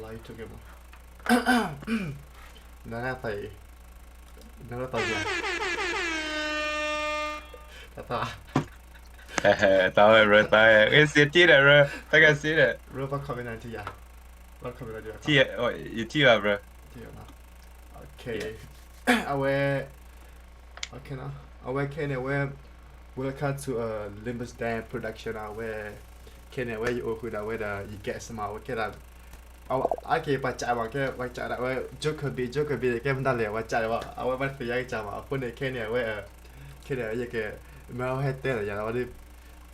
light together. Nana tay. Nana tay ya. Tata. Tao rồi tao cái xí tí rồi tao cái xí rồi Bro, what comment nanti ya? What comment nanti ya? tí oh tí rồi Tiyo na. yeah Okay. Awe. Okay na. Awe kene we. Welcome to Limbus Dan production. Awe. Kene we you oku da we da you get some out. Okay da. Okay, baca awak ke baca nak we Joker Beatz ke benda le baca awak awak ban fiya ke jama pun ne kene we kene ye ke mau hete la ya awak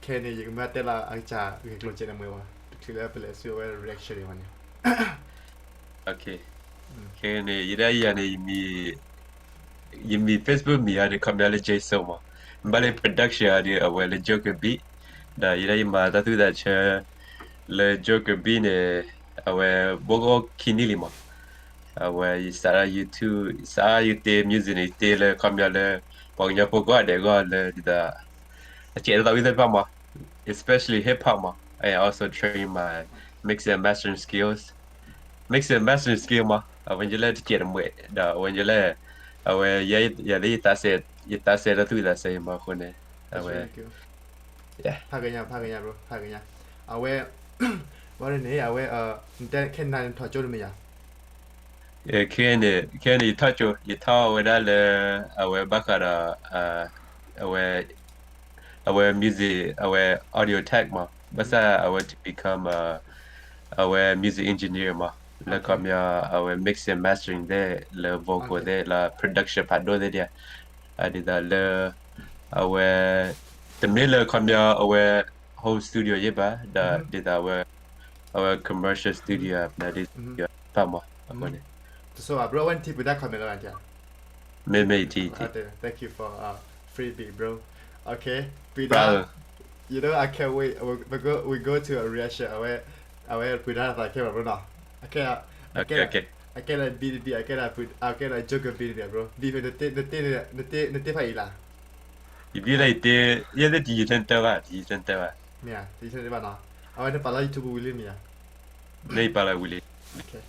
kene ye mau hete la aja ke kelon cene mo wa kila pele so we reaction ni mana okay cái này ý đây là này mi Facebook mi ada kamera Jason mà balik production ada awal Joker Beat dah ý đây mà ta tu dah chơi le Joker Beat này awal bogo kini lima awal sara YouTube music này tê le kamera le pokoknya pokok ada gua le kita cek tahu itu apa mah especially hip hop mah I also train my mixing and mastering skills mixing and mastering skill mah when you let it get away da when you let away ya ta se da tu da se mah kone away yeah Paganya bro paganya awe what ni awe dan ken nan to jodo me ya can touch you talk with all away bakara away music away audio tech mah basa I want to become away music engineer mah le comme ya away mixing and mastering there le vocal there la production part do there dia ada dah le away temne comme ya away whole studio je ba da dia away commercial studio na dia pas moi apa ni so bro one tip with that comment lah ya me ti thank you for free beat bro okay Pida you know I can't wait we go to a reaction awe Pida like came bro now okay I can't beat I can't Joker beat there bro beat the phải là ibi lai te ya de di center ba mia di sen ba na awe ne pala YouTube William ya nei pala wili okay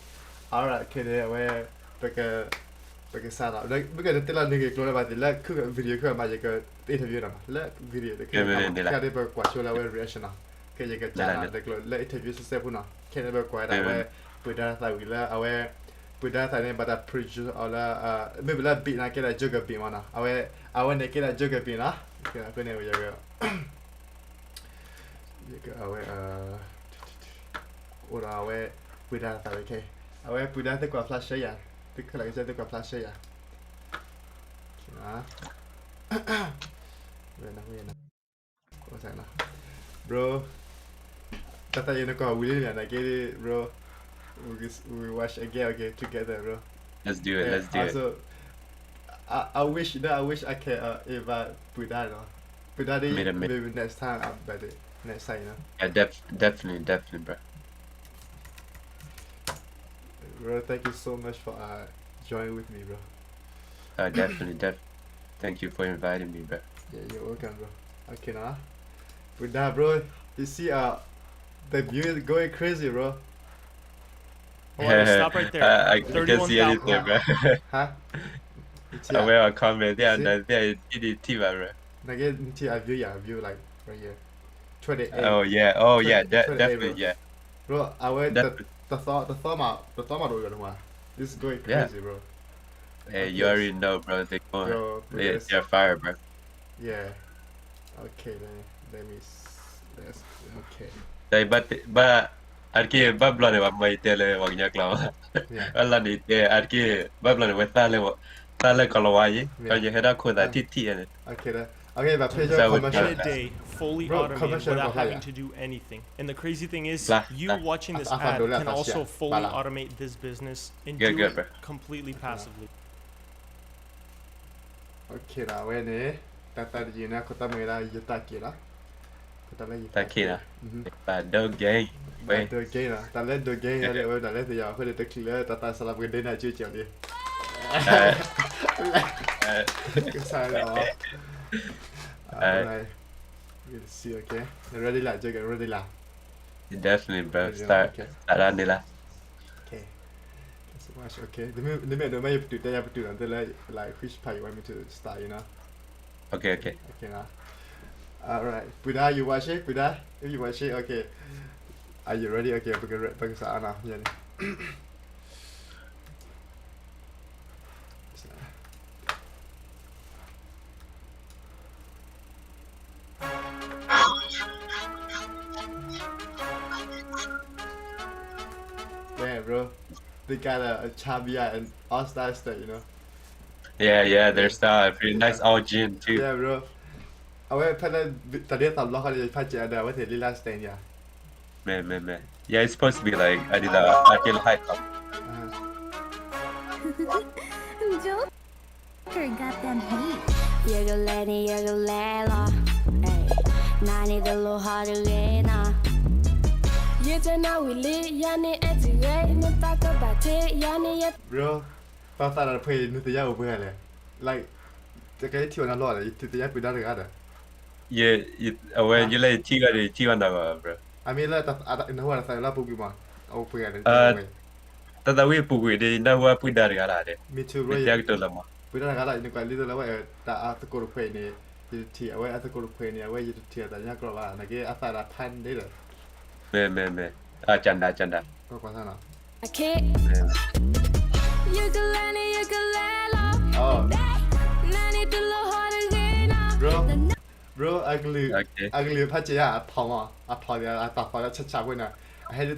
alright okay there awe pakai sana dan bukan detail ni keluar ba la ku video ku ma je ke interview nama la video de ke ada berkuat show la reaction na ke je ke cara de keluar la interview sesep pun na ke ne berkuat awe Pida tahu la awe Pida tahu ni pada producer ala maybe la beat na ke la Joker Beatz mana awe ne ke la Joker Beatz na ke aku ne jaga jaga awe ora awe Pida tahu ke awe Pida tu kuat flash ya tu kalau kita tu kuat flash ya nah Wena oh sana bro kata yang kau William ya nak bro we watch again together bro let's do it also I wish I can put that maybe next time but next time yeah definitely bro thank you so much for joining with me bro definitely thank you for inviting me bro yeah you're welcome bro okay now with that bro you see the view is going crazy bro stop right there. I can see anything, bro. Huh? Where I comment there and there it bro. Again, I view like right here. 28. Oh yeah, definitely, yeah. Bro, I went the thumb out one. This is going crazy, bro. Hey, you already know, bro. They're fire, bro. Yeah. Okay, let me. That's okay. But arki babla ne mai tele wagnya klaw alla ni te arki babla ne tale kalawai ka je heda khoda titi ne okay but pleasure in a day fully automated without having to do anything and the crazy thing is you watching this ad can also fully automate this business and do it completely passively okay la wene tata di na kota mera yutaki la Takira Doh Gang Doh Gang lah tak lain Doh Gang ada orang tak lain tu yang aku ada clear tata salah benda nak cuci dia kesalah alright we'll see okay ready lah Joker ready lah definitely bro start lah okay much. Okay. Let me know maybe today I have to do like which part you want me to start, you know. Okay. Okay now. Alright. Buddha, you watch it? Buddha? If you watch it, okay. Are you ready? Okay, we're start now. Yeah. Yeah, bro. They got a Chabia and All-Star state, you know. Yeah, there's that pretty nice all gym too. Yeah, bro. I went to the lock on the patch and I went to the last thing, yeah. Man. Yeah, it's supposed to be like I did a arcade hype up. Joker got them heat. You're Lela. Hey, Nani the low harder na. You don't know we live, Yanni at the rate, no talk about it, Yanni yet. Bro, first time I played Nutella over like the guy to an lot, to the app without the other. Yeah, when you like T1 bro. I mean, let us in the whole side of Pokemon. Oh, play it. Tata we pugu de na wa pu da ga de. Me too, Right. right? To lama. Without a lot in the little way that after go to play near the tea away at the go to play near where you to tear the Yagrova and again after that pan later. Me. Chanda. Go Pasana. I can't. You can let Oh. Nani the low harder Bro, ugly patch, yeah, a palm, I thought for that chat winner. I had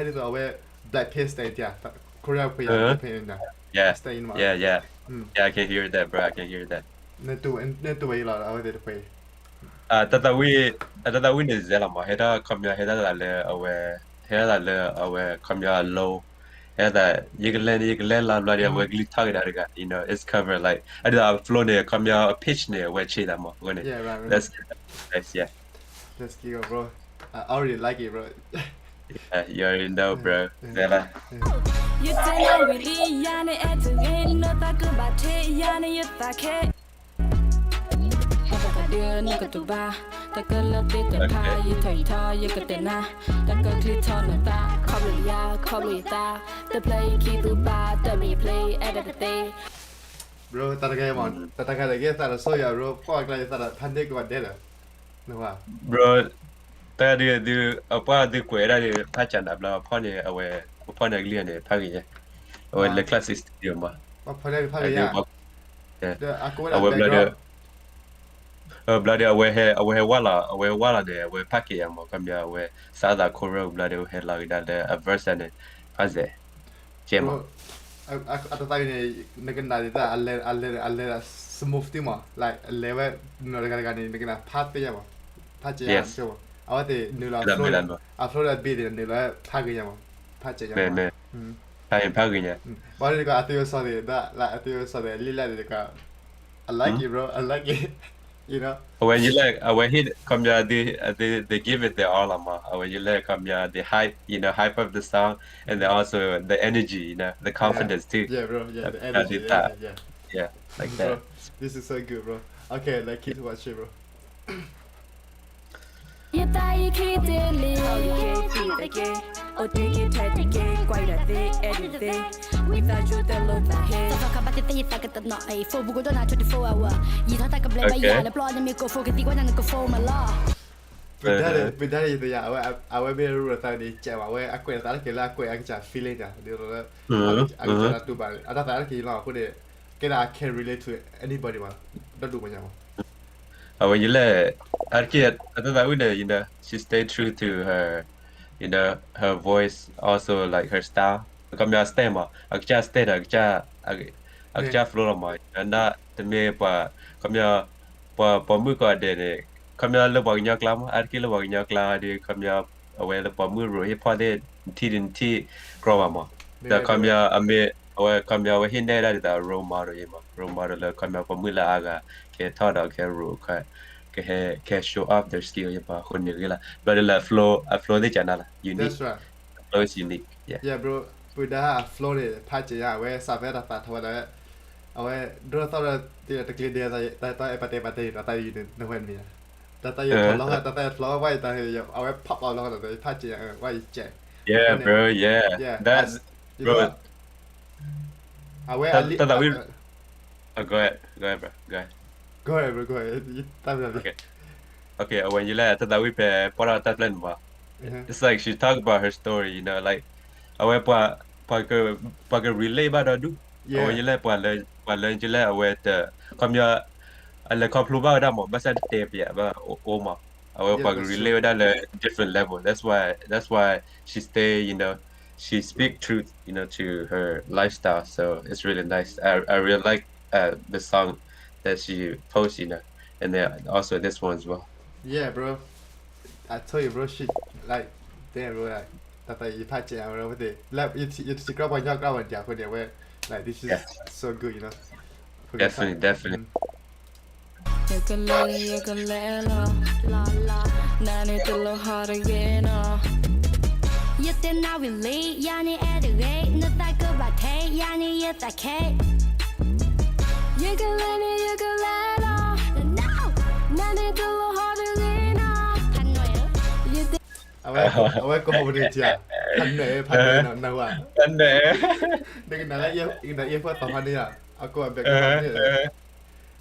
it away black paste, yeah, Korea pain. Yeah. Stay in my. Yeah. Yeah, I can hear that, bro. I can hear that. Net to way lot out of the play. Tata we ne zela ma heda kamya heda la awe kamya low. Heda yiglen la la we gli target that, you know, it's covered like I did a flow ne kamya pitch ne we chi that ma. Yeah, right. That's yeah. Let's go, bro. I already like it, bro. Yeah, you already know, bro. Zela. You don't really Yanni at the game, no talk about it, Yanni Yer Tha. Đưa nó có tụ ba, ta cứ lơ tê tê pa, như thầy thò, như cái tên na, ta cứ clip thò nó ta, khóc lì ta, ta play khi tụ ba, ta mi play at the day. Bro, ta cái món, ta cái cái ta là soya, bro, qua cái ta là thanh đế của đế rồi, đúng không? Bro, ta đi apa đi quay ra đi phát triển đạp là phone này awe phone này liền này phát cái awe le classic studio mà. Mà phải đây phải cái yeah. Aku awe bloody awe wala de awe pakai yang mau kami awe sada Korea bloody awe lagi dah verse này phát gì? Cema. Aku tahu ni negara kita alle smooth tu mah, like level negara ni negara pat tu ya mah, pat je ya, so. Awak tu nila flow dah beat ni nila pat je mah, pat je ya mah. Pakai nya. Baru juga atu sorry, dah like atu sorry, lila juga. I like it, bro. I like it. You know. When you like, when he come they give it their all, when you like come the hype, you know, hype of the song, and then also the energy, you know, the confidence too. Yeah, bro. Yeah, the energy. Yeah, like bro, that. This is so good, bro. Okay, like keep watching, bro. Yer Tha khi tê li, tê kê, ô tê kê thay tê kê, quay ra tê, edit tê, we ta chú tê lô ta hê. Ta phá bát tê Yer Tha cái tận nọ, phô bù cô đô na 24 hour. Yer Tha ta cái play bay ya, na plot na microphone cái tí qua na microphone mà lo. Benar itu ya, awak baru rasa ni cakap awak aku yang tak kira aku yang cakap feeling ya, dia tu aku cakap tu bang. Ada tak kira aku ni, kira I can relate to anybody mah, dah tu macam. When you let Arki, I thought that you know, she stayed true to her, you know, her voice, also like her style. Come here, stay ma. Akja stay, akja flow ma. And that to me, pa come here, pa mu ko ade ne. Come here, le bang nyak lam. Arki le bang nyak la de. Come here, away le pa mu ro. He pa de ti grow ma. The come here, ame. Away come here, away he ne da role model ma. Role model le come here pa mu la aga. Ke thought ke ro ke show off their skill ya paคนนี้ละเราได้flow ได้จันน่ะ unique. That's right. Flow is unique. Yeah, bro. Buddha flow ni patch ya, we sampai dapat tahu dah. Awak dua tahun dia terkini dia tak pate tak ini nuan ni. Tak yang flow tak flow awak tak awak pop awak tak patch ya awak cek. Yeah, bro. Yeah. That's bro. Tatawi. Go ahead, bro. Go ahead. Go ahead, bro. Go ahead. Okay. When you let Tatawi pe pora tatlan ba. It's like she talked about her story, you know, like away pa relay ba do. When you let pa learn you let away the come ya alle komplu ba da mo basa tape ya ba oma. Away pa relay da le different level. That's why she stay, you know, she speak truth, you know, to her lifestyle. So it's really nice. I really like the song that she posts, you know, and then also this one as well. Yeah, bro. I tell you, bro, shit, like, damn, bro, like, you patch it, bro, with it. Like, you grab one, where, like, this is so good, you know. Definitely. You can let la la. Now need to look hard again, You think I relate, yani educate, no that good but take, yani yes I can. You can let no. Now need to look hard again,เอาไว้โกหกเลยจ้ะพันเหนือว่ะ Đừng nói là yêu phật tao đi à, aku ambil kau ni.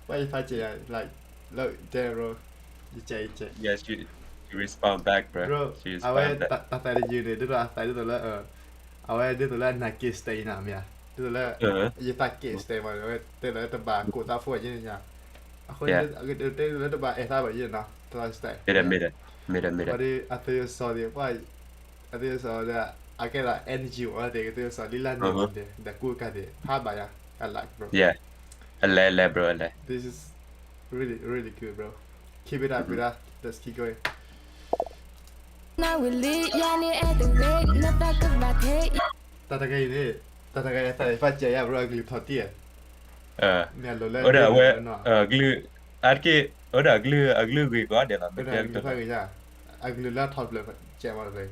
Why if I say like look there, bro, you say. Yes, she respond back, bro. Bro, she awak respond back. tak ada judi, tu lah, tak ada tu lah. Awak dia tu lah Nike stay nam ya, tu lah. You tak stay mana, awak tu lah tempat aku tak fuat je ni ya. Aku tu lah tempat tak boleh na, tu lah stay. Mira. Tapi atau you saw dia, why? Atau you saw dia. Aku lah energy orang dia tu so lilan dia dah cool kan dia haba ya I like bro. Yeah, Allah bro. This is really good, bro. Keep it up, bro. Let's keep going. Now we live, yani at the rate, not that good but hey. Tatagai tak phát triển ya bro glu thot dia. Mẹ lo le. Ora we glu arke ora glu gui có để làm được được. Phải cái ya. Glu la thot le chạy vào rồi.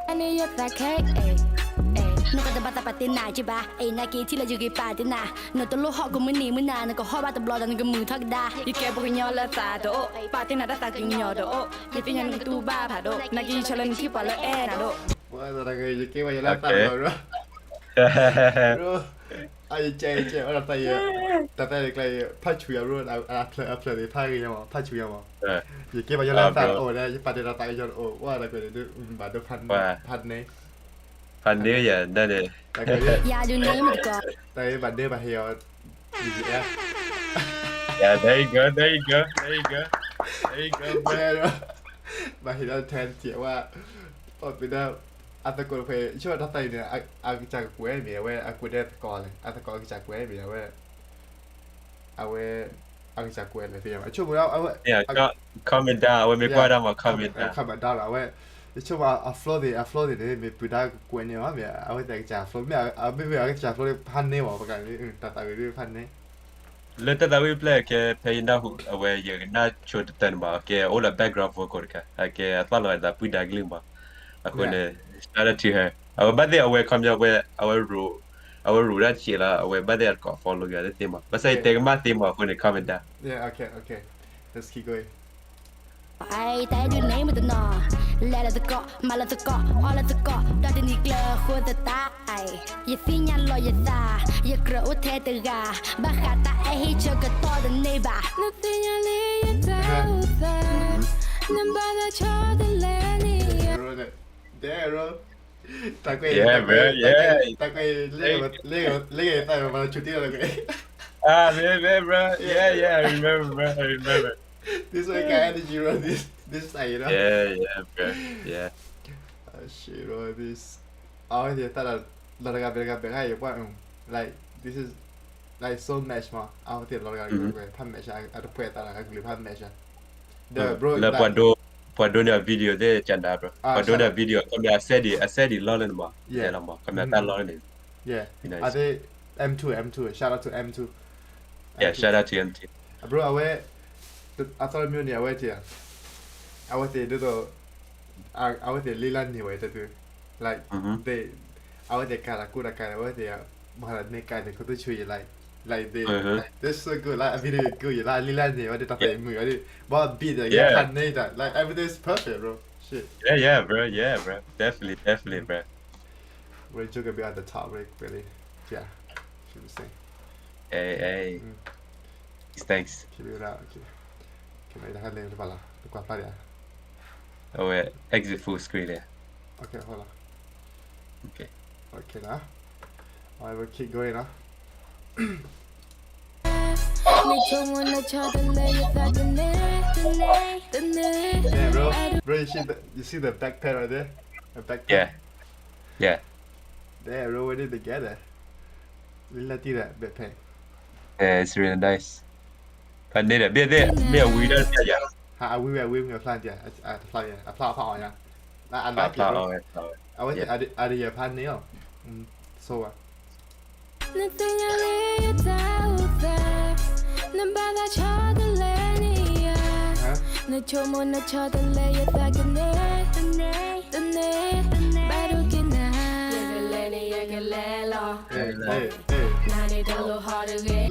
Ani yata kai no ka bata patina ji ba na ki ti la ju ki patina no to lo ho ko mni mna na ko ho ba to blo da na ko mu thak da you ke bu nyo la sa do patina da ta ki nyo do ye ti nyan tu ba pha do na ki challenge ti pa la na do Wa tatagai je ke wa la ta bro. Bro. Ai che ora tatai kai phát chuya bro after the party ya ma phát chuya ma. You ke ba yo la ta o da you pa de la ta yo o wa la ko de ba doพัน Pan dia ya, dah deh. Ya du name it go. Tapi bandar bahaya. Yeah, there you go. Bahaya แทนเสียว่าตอนไปได้อัตโกนไปช่วยทัตไตเนี่ยอาจากกูเมียเว้ยอากูได้ก่อนเลยอัตโกนจากกูเมียเว้ยเอาเว้ยอาจากกูเลยพี่ยังช่วยเราเอาเว้ย Yeah, comment down. When me quite on comment down. Comment down เอาเว้ยช่วยว่าuploadเนี่ยมีปุ่นได้กูเนี่ยว่าเมียเอาเว้ยแต่จาก upload ไม่เอาจาก upload พันเนี่ยหรอประกันนี่ตัดไปด้วยพันเนี่ยLater that we play ke payna away you na show ten ba ke all the background vocal ka ke atla la pu da glimba aku ne shout out to her our birthday away come your way our ru that she la away birthday ko follow ga the tema but say take ma tema aku ne comment da Yeah, okay let's keep going Ai tại du name it no let it go my let it go all let it go da din ni kle khu ta ta ai ye fi nya lo ye ta ye gro the te ga ba kha ta ai hi cho ka to the ne ba no ti nya le ye ta nam ba da cho the le ni there bro ta quay Yeah, bro, yeah. ta quay le ta mà chút tiêu là cái bro yeah I remember this way guy energy bro this side you know yeah bro yeah shit bro this thì ta là gặp hay quá like this is like so match mà thì là gặp pan match à được quay ta là gặp pan match the bro la pado na video de chanda bro pado na video kami asedi lolen ma yeah la ma kami ta lolen yeah are they M2 shout out to M2 yeah shout out to MT bro awe atau mio ni awe dia awe dia tu awe dia lilan ni awe tu like they awe dia kara kura kara awe dia malah ni kara kau tu cuy like they this so good like video good like lilan ni awe dia tak tahu mu awe bawa beat dia kan ni dah like everything is perfect bro shit yeah bro definitely bro we're Joker Beatz at the top really Yeah, should be same. Hey. Thanks. Keep it out. Okay. Can I have the bala? The quaparia. Oh, exit full screen there. Okay, hold on. Okay. Okay, now. I will keep going now. Yeah, bro. Bro, you see the back pair right there? The back pair? Yeah. There, bro, we did together. We'll let you that back pair. Yeah, it's really nice. But need a bit there. Me a weird. Yeah. We will plan, yeah. Plan, yeah. Plan, yeah. I like it, bro. I went to the plan now. So,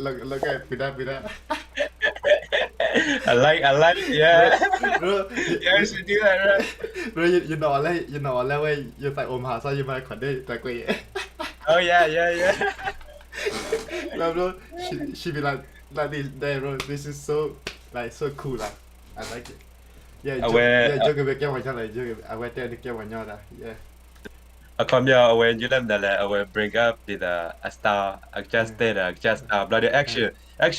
Look at Pida. I like, yeah. Bro, you should do that, right? Bro, you know, way you like Omaha, so you might conde that way. Oh yeah. No, bro, she be like this there, bro. This is so cool, like I like it. Yeah, Joker Beatz one like Joker. I went there to get one yeah. I come here when you them that I will bring up the a star, just bloody action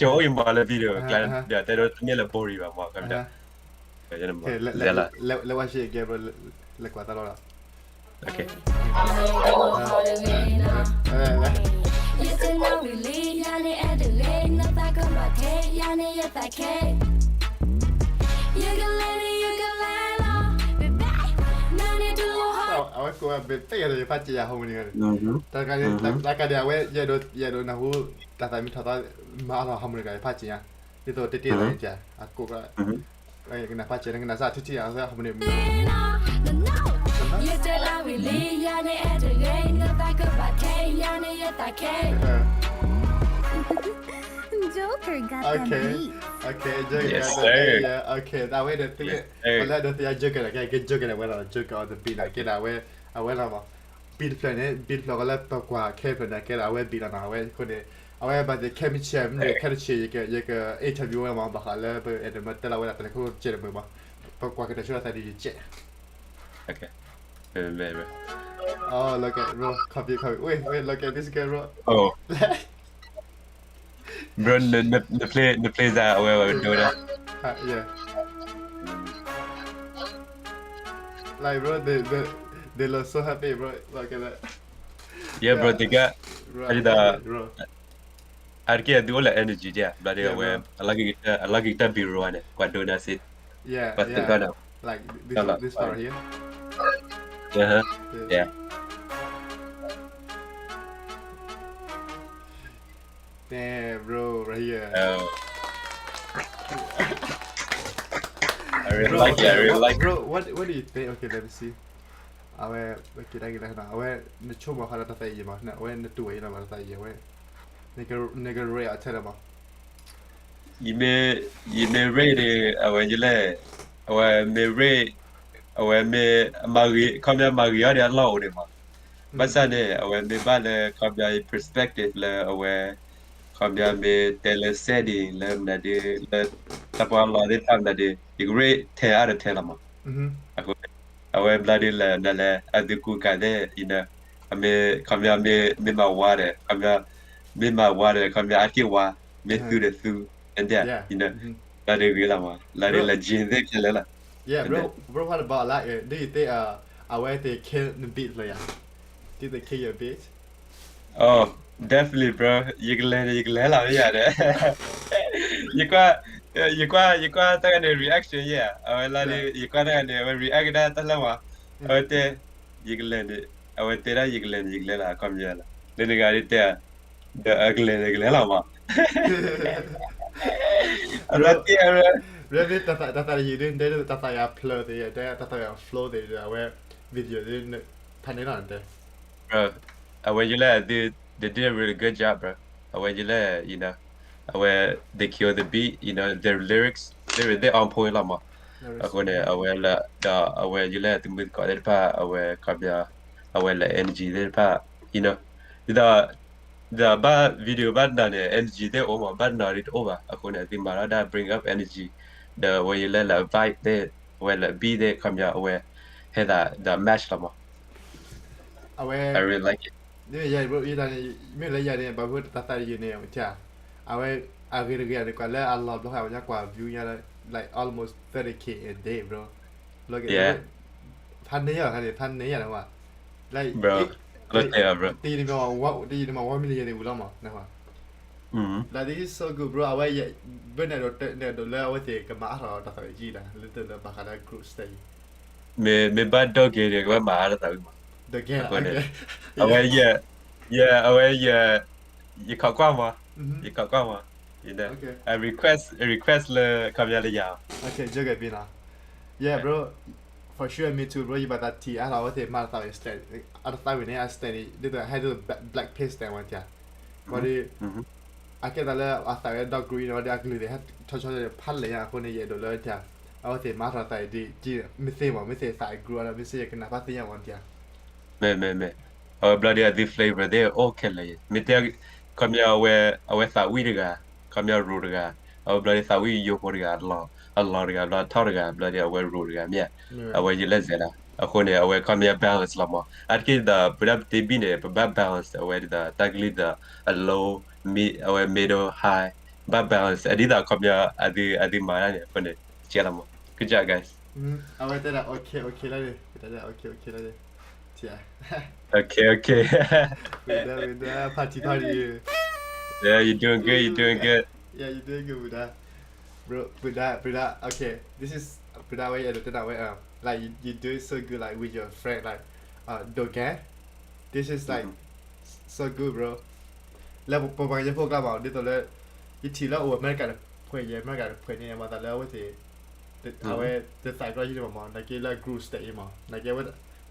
only in the video. Yeah, they don't need a body, but what come there. Okay, let watch it again, bro. Let what I Okay. Aku betul ada pakai ya home ni kan. Tak ada awak ya do nahu tak tahu minta malah home ni kan pakai ya. Itu titik aja. Aku kan. Kena pakai dengan nasa tu je aku home ni. Joker got the beat. Okay, Joker yes, got the beat. Yeah, okay. That way the thing. Kalau ada tu Joker lah, kayak Joker lah, well, Joker on the beat lah. Kita awak lah, beat plan ni, beat plan kalau perkuah Kevin lah, kita awak beat lah, awak kau ni, awak pada chemistry, ni chemistry, je interview lah, bakal lah, ada mata lah, awak pada kau cek lah, perkuah kita sudah tadi cek. Okay. Oh, look at bro, copy. Wait, look at this guy, bro. Oh. Bro, the play that where we do that. Yeah. Like bro, they look so happy, bro. Look at that. Yeah, bro, they got bro. I get do all the energy, yeah. But they were I like it be run it. What do that it? Yeah. But like this part here. Yeah. Damn, bro, right here. Oh. I really like it. Bro, what do you think? Okay, let me see. Awe kita nak awe ni cuma kalau tak tahu mah, nak awe ni tu aja nak tahu awe. Nega rate aja mah. Ime rate awe jele awe me rate awe me mari kamera mari ada lau deh mah. Masa ni awe me bala kamera perspective lah awe kamera me tele setting lah nade lah tapi Allah dia tam nade rate teh ada teh lama. Aku awe bloody lah nale ada ku kade ina ame kamera me mawade kamera aki wa me tu and that ina lade lama lade la jin dek lah. Yeah, bro, what about like, do you think awe they kill the beat lah ya? Did they kill your beat? Oh, definitely, bro. You can lah ya deh. You qua tak ada reaction ya. Awal lari you qua tak ada react dah tak lama. Awal teh you can lah kam je lah. Dia negara teh dah you lama. Really, tata you didn't tata upload the tata upload the aware video didn't pan it on there. Bro, when you let they did a really good job, bro. When you let where they kill the beat, their lyrics they're on point lama. When where you let the mood got it pa where kabya where the energy there pa the the bad video bad na energy there over bad na it over akuna the marada bring up energy the way you let la vibe there where la be there come ya where hey that the match lama I really like itนี่ยายบอกยี่ตอนนี้ไม่เลยยายเนี่ยบางคนตัดแต่ยืนเนี่ยจ้ะเอาไว้เอาเรื่องดีกว่าแล้วอัลลอฮ์แล้วเขาจะกว่าวิวเนี่ย like almost 30k a day bro look at yeah พันนี้เหรอพันนี้อย่างไรวะ like bro look there bro ตีนี่มาว่าไม่ได้ยังไงรู้แล้วมั้งนะวะ like this is so good bro เอาไว้เมื่อเนี่ยโดนแล้วเอาไว้เตะกับมาเราตัดแต่ยีนะหรือเตะบาคารา group stay me bad dogเรียกว่ามาแล้วแต่ the game okay เอาไว้เอาไว้ยี่ขอกว้างมายี่ขอกว้างมาyou know I request เลยคำยาเลยยาว okay Joker Beatz yeah bro for sure me too bro ยี่บัตรทีเราว่าเตะมาตัดแต่ stand อันตัดวันนี้ stand นี่ตัวให้ตัว black paste แต่วันจ้ะพอดีอาเกตแล้วอาศัยดอกกรีนว่าเดี๋ยวกรีนเลยฮะชอบเลยพันเลยอ่ะคนในเยอะโดนเลยจ้ะเอาเตะมาตัดแต่ดีจีไม่เสียหวังไม่เสียสายกลัวแล้วไม่เสียกันนะพัทยาวันจ้ะme bloody the flavor there okay เลยไม่เท่าคำยาเอาไว้สาวิดกันคำยารูดกันเอา bloody สาวิโยกกันAllah กันรอทอดกัน bloody เอาไว้รูดกันเนี่ยเอาไว้ยิเลเซนะเอาคนเนี่ยเอาไว้คำยา balance ละมั้งอันที่เดาประดับทีบีเนี่ยแบบ balance เอาไว้เดาตักลีเดา low mid เอาไว้ middle high แบบ balance อันนี้เดาคำยาอันที่มาเนี่ยคนเนี่ยเชื่อละมั้ง good job guys เอาไว้แต่ละโอเคแล้วเลยแต่ละโอเคแล้วเลยเจ้าokay with that party yeah you're doing good yeah you're doing good with that bro with that okay this is with that way like you do it so good like with your friend like Doh Gang this is like so good bro แล้วประมาณจะพวกเราบอกดิตัวเลยยี่ทีแล้วอวดไม่กันเพื่อนเยอะไม่กันเพื่อนเนี่ยมาแต่แล้วว่าสิเอาไว้จะใส่ก็ยี่สิบมอนักเก็ตแล้วกรูสเตย์มอนักเก็ตว่า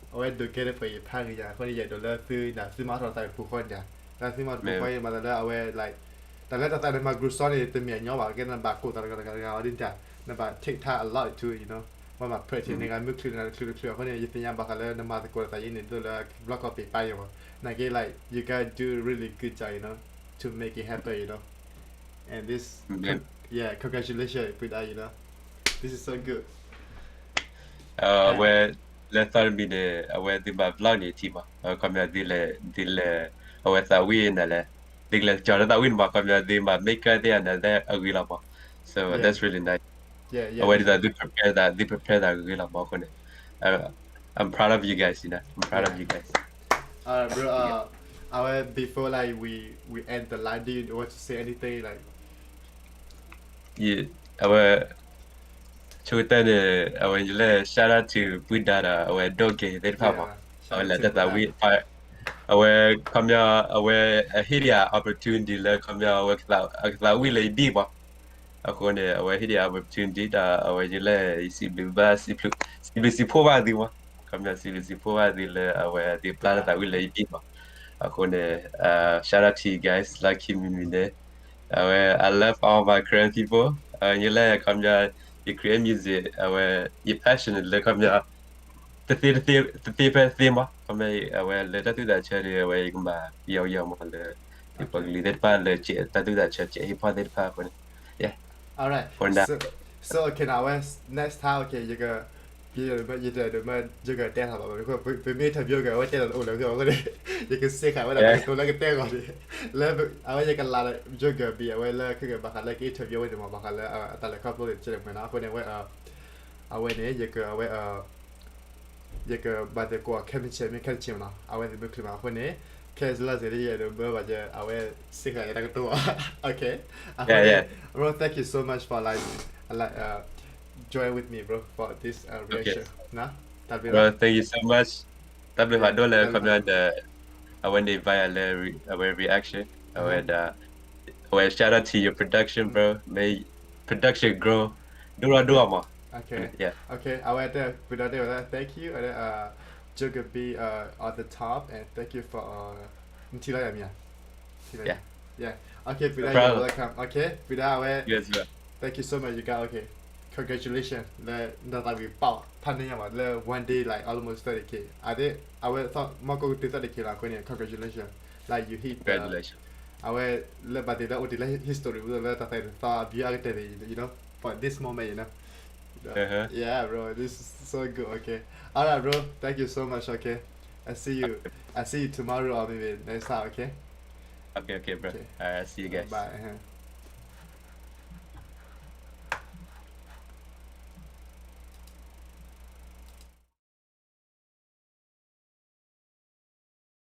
เอาไว้ดูเกตไปพังอย่างคนใหญ่โดนเลิกซื้อมาต่อใส่ผู้คนอย่างแล้วซื้อมาผู้คนมาแต่แล้วเอาไว้ like แต่แล้วแต่มากรูซอนเนี่ยจะมีอย่างเงี้ยว่าก็นั่นบากูแต่ละดินจ้ะนั่นบาเทคท่า a lot too you know ว่ามาเพื่อที่ในการมึกคลื่นเขาเนี่ยยิ่งยังบากันแล้วนั่นมาตะโกนแต่ยิ่งเนี่ยตัวแล้วบล็อกก็ปิดไปอย่างว่านักเก็ต like you guys do really good job you know to make it happen you know and this yeah congratulations with that you know this is so good where let's start with the where the vlog ni team come ya dile where sa win na le dile jara da win ma come ya the ma make the and that agree la ma so that's really nice yeah where did they prepare that agree la ma ko ne I'm proud of you guys you know I'm proud of you guys bro before like we end the line do you want to say anything like yeah Chutane, I want to shout out to Buddha, our dog, they papa. I will let that we our come here, our hidia opportunity, come here, work that we lay be what. I want our hidia opportunity that our jile is the best, if you provide the one. Come here, see the provide our the planet that we lay be what. I want shout out to you guys, like him in there. I love all my current people. You come here. You create music, you're passionate, like I'm the theme, I'm let that do that cherry away, yo, people lead that part, that do that church, he part that part. Yeah. Alright. So okay, now next time, okay, you go. You go down about it. We meet you go. What tell you can say how I go like a thing on it. I want you can let Joker be away like like interview with him about a couple of children. I went in, you go away. You go by the go chemistry, mechanical. I went to book him out when he cares less than the bird. I will sing like a door. Okay. Yeah. Well, thank you so much for like join with me, bro, for this reaction. Nah, bro, thank you so much. Tapi hado le kami ada when they violate our reaction. Our shout out to your production, bro. May production grow. Dua ma. Okay. Yeah. Okay. I went there. Thank you. Joker Beatz on the top, and thank you for Yeah. Okay. You're welcome. Okay. Yes, bro. Thank you so much. You got okay. congratulations. The time we bought Panding about the 1 day like almost 30k. I will thought Marco to 30k like congratulations. Like you hit Congratulations. I will let but the history will let thought you know, for this moment, you know. Yeah, bro, this is so good. Okay, all right, bro. Thank you so much. Okay, I see you tomorrow or maybe next time. Okay. Okay, bro. Okay. Alright, see you guys. Bye.